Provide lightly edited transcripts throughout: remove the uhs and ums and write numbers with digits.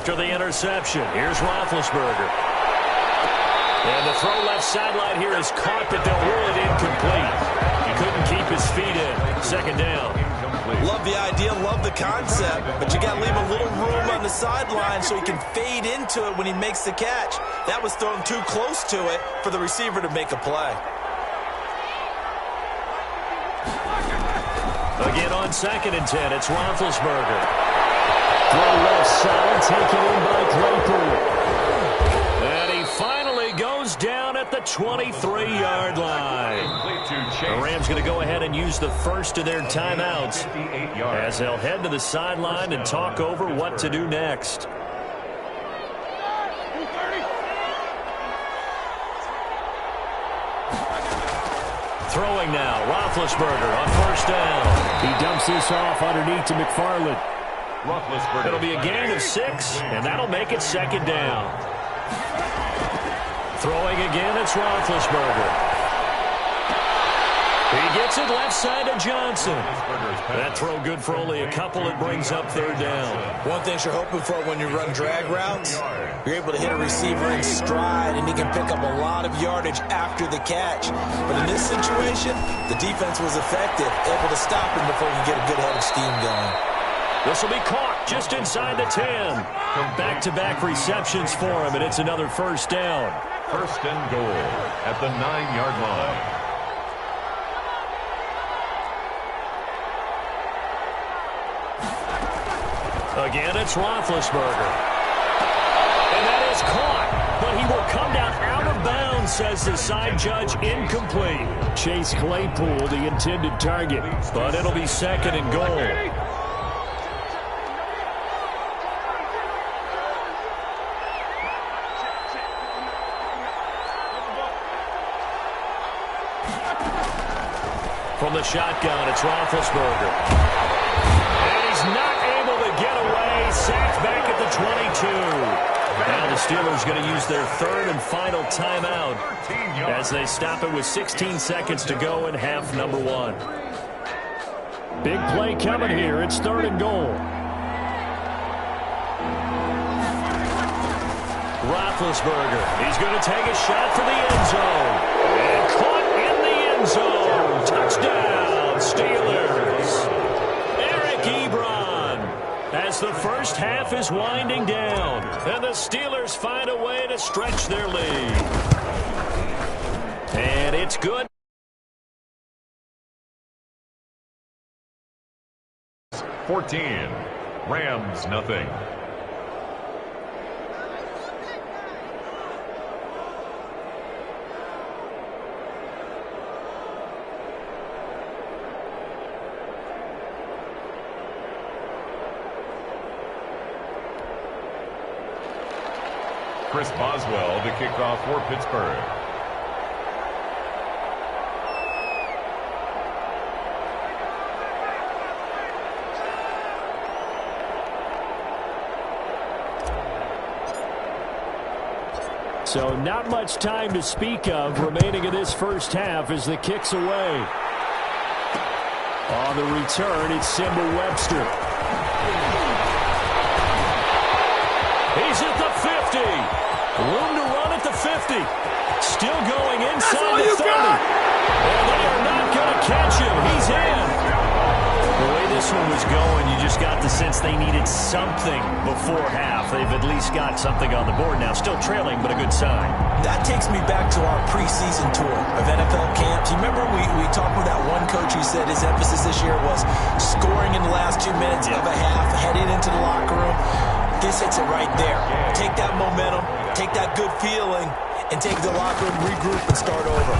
after the interception. Here's Roethlisberger. And the throw left sideline here is caught, but they'll rule it incomplete. He couldn't keep his feet in. Second down. Love the idea, love the concept, but you got to leave a little room on the sideline so he can fade into it when he makes the catch. That was thrown too close to it for the receiver to make a play. Again on 2nd and 10, it's Roethlisberger. Throw left side, taken in by Claypool. And he finally goes down at the 23-yard line. The Rams going to go ahead and use the first of their timeouts as they'll head to the sideline and talk over what to do next. Throwing now, Roethlisberger on 1st down. He dumps this off underneath to McFarland. It'll be a gain of 6, and that'll make it 2nd down. Throwing again, it's Roethlisberger. He gets it left side to Johnson. That throw good for only a couple. It brings up 3rd down. One thing you're hoping for when you run drag routes, you're able to hit a receiver in stride, and he can pick up a lot of yardage after the catch. But in this situation, the defense was effective, able to stop him before he get a good head of steam going. This will be caught just inside the 10. Back-to-back receptions for him, and it's another 1st down. 1st and goal at the 9-yard line. Again, it's Roethlisberger. And that is caught, but he will come down out of bounds, says the side judge, incomplete. Chase Claypool, the intended target. But it'll be 2nd and goal. From the shotgun, it's Roethlisberger. And he's not able to get away. Sacked back at the 22. Now the Steelers going to use their 3rd and final timeout as they stop it with 16 seconds to go in half number 1. Big play coming here. It's 3rd and goal. Roethlisberger. He's going to take a shot for the end zone. And caught in the end zone. Touchdown, Steelers. Eric Ebron. As the first half is winding down, and the Steelers find a way to stretch their lead. And it's good. 14. Rams, nothing. Chris Boswell to kick off for Pittsburgh. So not much time to speak of remaining in this first half as the kick's away. On the return, it's Simba Webster. He's at the 50. Room to run at the 50. Still going inside the 30. And they are not going to catch him. He's in. The way this one was going, you just got the sense they needed something before half. They've at least got something on the board now. Still trailing, but a good sign. That takes me back to our preseason tour of NFL camps. You remember we talked with that one coach who said his emphasis this year was scoring in the last 2 minutes of a half, heading into the locker room. This hits it right there. Take that momentum, take that good feeling, and take the locker room, regroup, and start over.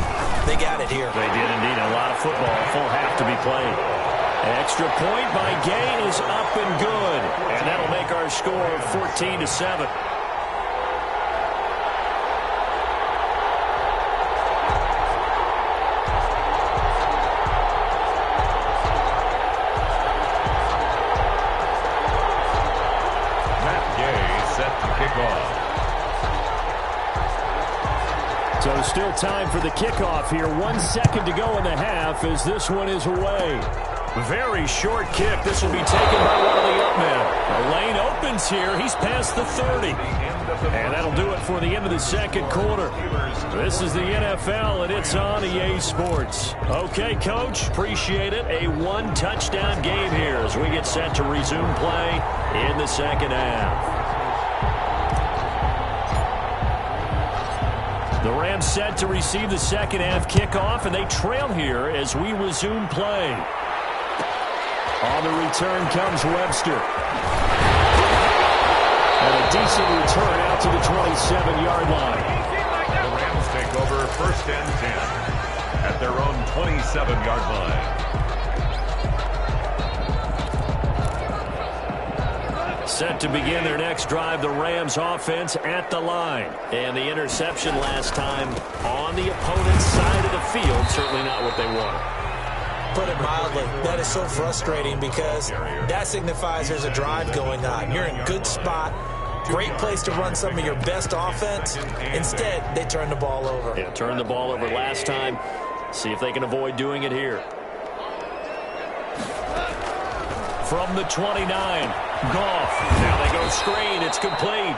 They got it here. They did indeed. A lot of football, a full half to be played. Extra point by Gain is up and good. And that'll make our score 14-7. So still time for the kickoff here. 1 second to go in the half as this one is away. Very short kick. This will be taken by one of the up men. The lane opens here. He's past the 30. And that'll do it for the end of the second quarter. This is the NFL, and it's on EA Sports. Okay, Coach, appreciate it. A one-touchdown game here as we get set to resume play in the second half. The Rams set to receive the second half kickoff, and they trail here as we resume play. On the return comes Webster. And a decent return out to the 27-yard line. The Rams take over 1st and 10 at their own 27-yard line. Set to begin their next drive, the Rams offense at the line. And the interception last time on the opponent's side of the field, certainly not what they wanted. Put it mildly, that is so frustrating because that signifies there's a drive going on. You're in a good spot, great place to run some of your best offense. Instead, they turn the ball over. Yeah, turned the ball over last time. See if they can avoid doing it here. From the 29, Goff. Now they go screen. It's complete.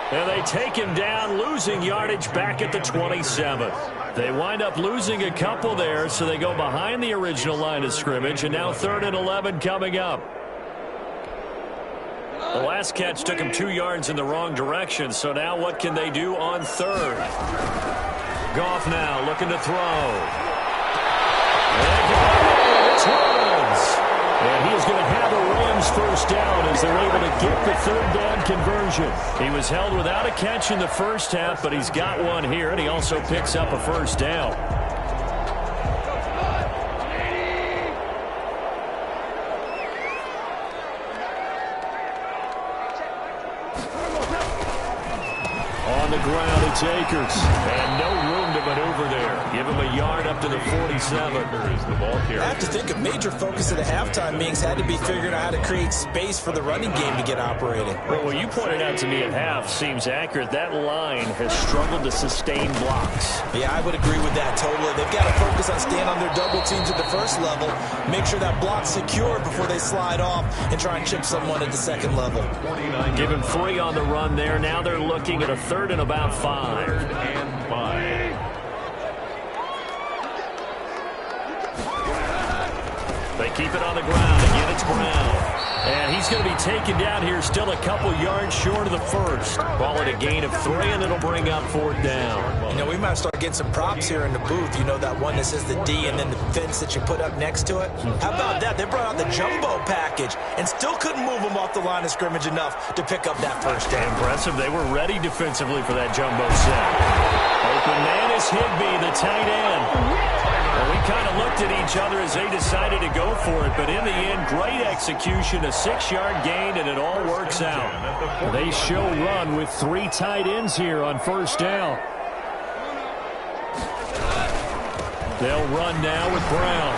And they take him down, losing yardage back at the 27. They wind up losing a couple there, so they go behind the original line of scrimmage, and now 3rd and 11 coming up. The last catch took him 2 yards in the wrong direction, so now what can they do on 3rd? Goff now looking to throw. And it's runs. And he is going to have a Rams first down as they're able to get the 3rd down conversion. He was held without a catch in the first half, but he's got one here, and he also picks up a first down. On the ground, it's Akers. And no room to maneuver there. Give him a yard up to the 47. Here's the ball carrier. I have to think a major focus of the halftime meetings had to be figuring out how to create space for the running game to get operating. Well, what you pointed out to me at half seems accurate. That line has struggled to sustain blocks. Yeah, I would agree with that totally. They've got to focus on staying on their double teams at the first level, make sure that block's secure before they slide off, and try and chip someone at the second level. Give him 3 on the run there. Now they're looking at a 3rd and about 5. 3rd and 5. They keep it on the ground. Again, it's Brown. And he's going to be taken down here, still a couple yards short of the first. Ball at a gain of 3, and it'll bring up 4th down. You know, we might start getting some props here in the booth. You know, that one that says the D and then the fence that you put up next to it? How about that? They brought out the jumbo package and still couldn't move them off the line of scrimmage enough to pick up that first down. Impressive. They were ready defensively for that jumbo set. Open man is Higbee, the tight end. Well, we kind of looked at each other as they decided to go for it, but in the end, great execution, a 6-yard gain, and it all works out. They show run with 3 tight ends here on first down. They'll run now with Brown.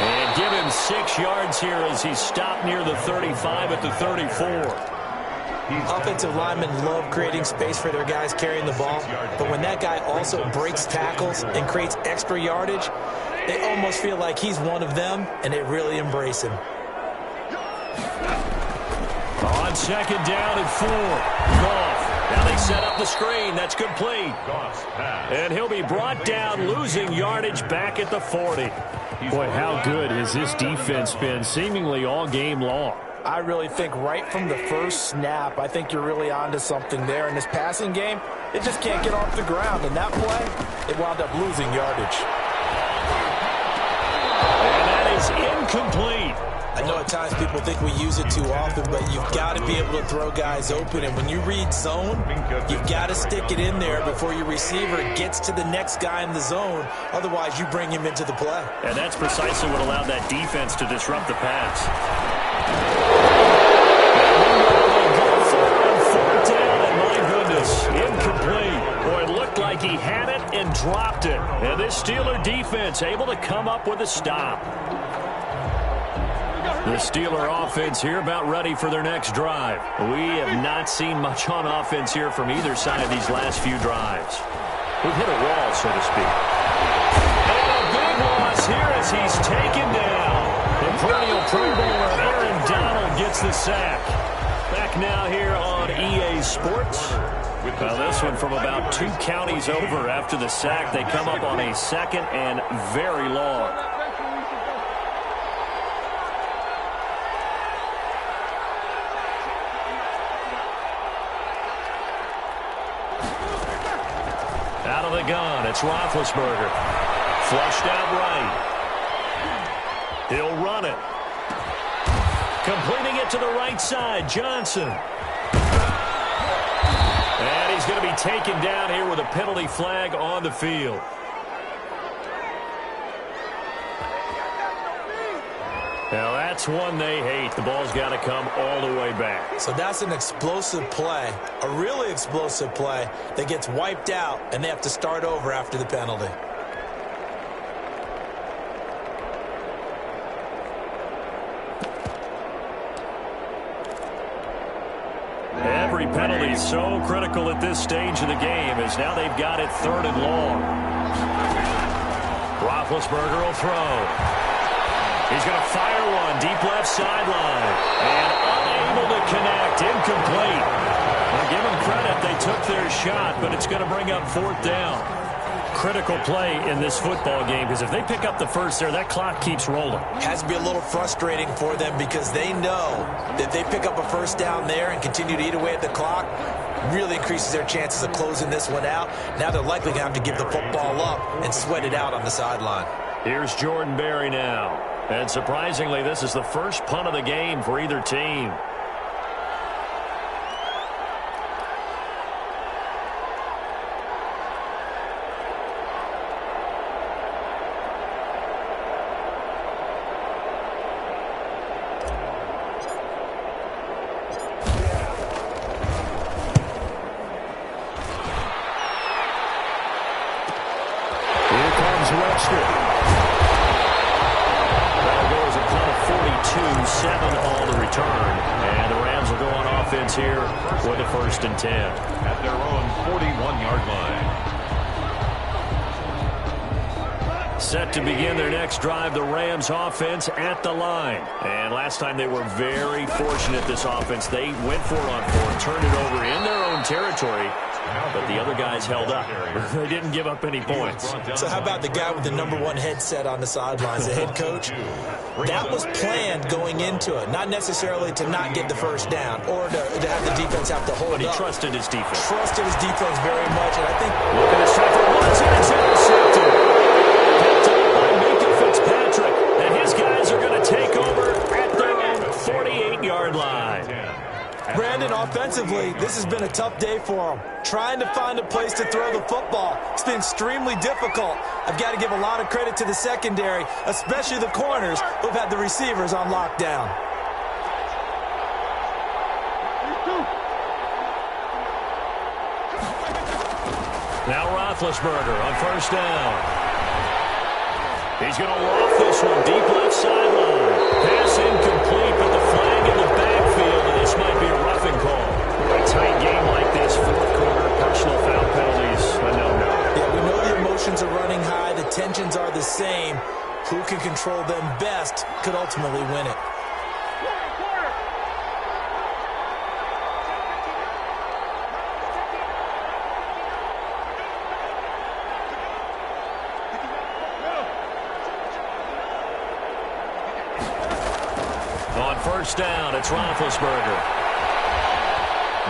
And give him 6 yards here as he's stopped near the 35 at the 34. Offensive linemen love creating space for their guys carrying the ball, but when that guy also breaks tackles and creates extra yardage, they almost feel like he's one of them, and they really embrace him. On 2nd down and 4, Goff. Now they set up the screen. That's complete. And he'll be brought down, losing yardage back at the 40. Boy, how good has this defense been seemingly all game long? I really think right from the first snap, I think you're really onto something there. In this passing game, it just can't get off the ground. And that play, it wound up losing yardage. And that is incomplete. I know at times people think we use it too often, but you've got to be able to throw guys open. And when you read zone, you've got to stick it in there before your receiver gets to the next guy in the zone. Otherwise, you bring him into the play. And that's precisely what allowed that defense to disrupt the pass. Fourth down, and my goodness, incomplete. Boy, it looked like he had it and dropped it. And this Steeler defense able to come up with a stop. The Steeler offense here about ready for their next drive. We have not seen much on offense here from either side these last few drives. We've hit a wall, so to speak. And a big loss here as he's taken down. perennial Pro Bowler Aaron Donald gets the sack. Back now here on EA Sports. Now this one from about 2 counties over after the sack. They come up on a second and very long. Out of the gun, it's Roethlisberger. Flushed out right. He'll run it. Completing it to the right side, Johnson. And he's going to be taken down here with a penalty flag on the field. Now that's one they hate. The ball's got to come all the way back. So that's an explosive play, a really explosive play that gets wiped out, and they have to start over after the penalty. Every penalty is so critical at this stage of the game as now they've got it 3rd and long. Roethlisberger will throw. He's going to fire one deep left sideline. And unable to connect. Incomplete. Well, give them credit. They took their shot, but it's going to bring up 4th down. Critical play in this football game because if they pick up the first there, that clock keeps rolling. Has to be a little frustrating for them because they know that they pick up a first down there and continue to eat away at the clock, really increases their chances of closing this one out. Now they're likely going to have to give the football up and sweat it out on the sideline. Here's Jordan Berry now. And surprisingly, this is the first punt of the game for either team. Here comes Webster. 7 on the return, and the Rams will go on offense here with a 1st and 10. At their own 41-yard line. Set to begin their next drive, the Rams offense at the line. And last time they were very fortunate, this offense. They went 4 on 4, turned it over in their own territory, but the other guys held up. They didn't give up any points. So how about the guy with the #1 headset on the sidelines, the head coach? That was planned going into it, not necessarily to not get the first down or to have the defense have to hold But he up. trusted his defense. Trusted his defense very much, and I think... Looking to strike for once, and it's intercepted. Picked up by Minka Fitzpatrick, and his guys are going to take over at their own 48-yard line. Brandon, offensively, this has been a tough day for them. Trying to find a place to throw the football. It's been extremely difficult. I've got to give a lot of credit to the secondary, especially the corners who've had the receivers on lockdown. Now Roethlisberger on 1st down. He's going to loft this one deep left sideline. Pass incomplete, but the flag in the backfield, and this might be a roughing call. A tight game like this, 4th quarter, personal foul penalties, a no-no. Yeah, we know the emotions are running high. The tensions are the same. Who can control them best could ultimately win it. On 1st down, it's Roethlisberger.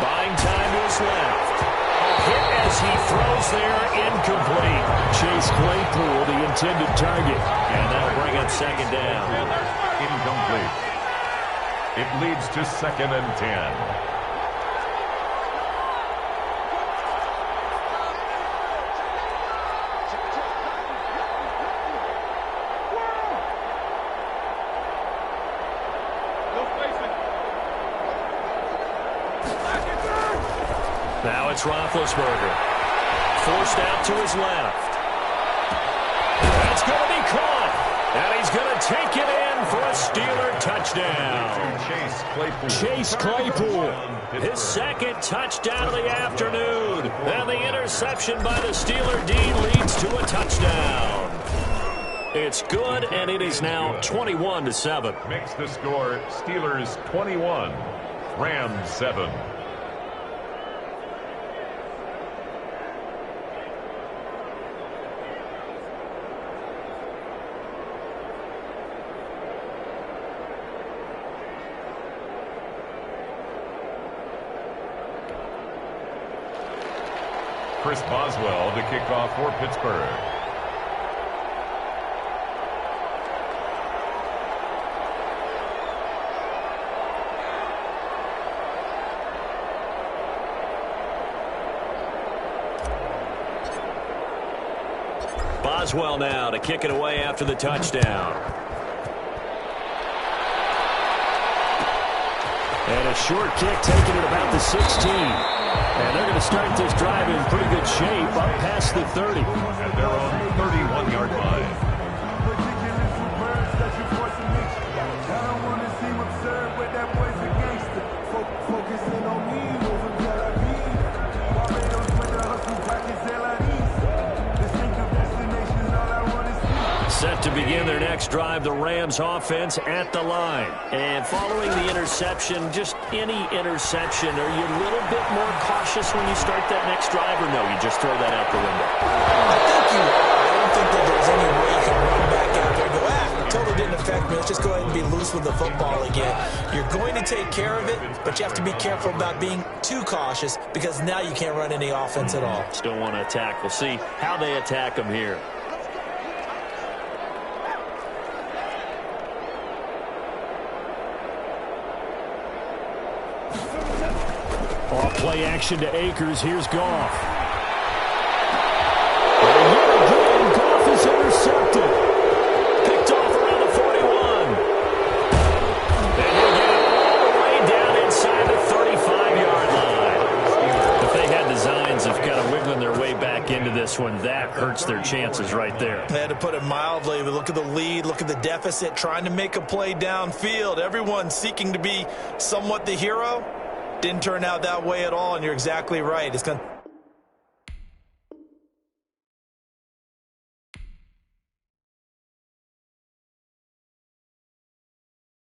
Buying time to his left. Hit as he throws there, incomplete. Chase Claypool, the intended target. And that'll bring up 2nd down. Incomplete. It leads to 2nd and 10. Now it's Roethlisberger. Forced out to his left. That's going to be caught. And he's going to take it in for a Steeler touchdown. Chase Claypool. His 2nd touchdown of the afternoon. And the interception by the Steeler D leads to a touchdown. It's good, and it is now 21-7. Makes the score Steelers 21, Rams 7. Chris Boswell to kick off for Pittsburgh. Boswell now to kick it away after the touchdown. And a short kick taken at about the 16. And they're going to start this drive in pretty good shape up past the 30. At their own 31-yard line. Set to begin their next drive, the Rams offense at the line. And following the interception, just any interception, are you a little bit more cautious when you start that next drive, or no, you just throw that out the window? I think you are. I don't think that there's any way you can run back out there and go, it totally didn't affect me. Let's just go ahead and be loose with the football again. You're going to take care of it, but you have to be careful about being too cautious because now you can't run any offense at all. Still want to attack. We'll see how they attack them here. Off play action to Akers. Here's Goff. And yet again, Goff is intercepted. Picked off around the 41. And he'll get it all the way down inside the 35-yard line. If they had designs of kind of wiggling their way back into this one, that hurts their chances right there. They had to put it mildly, but look at the lead, look at the deficit, trying to make a play downfield. Everyone seeking to be somewhat the hero. Didn't turn out that way at all, and you're exactly right. It's going to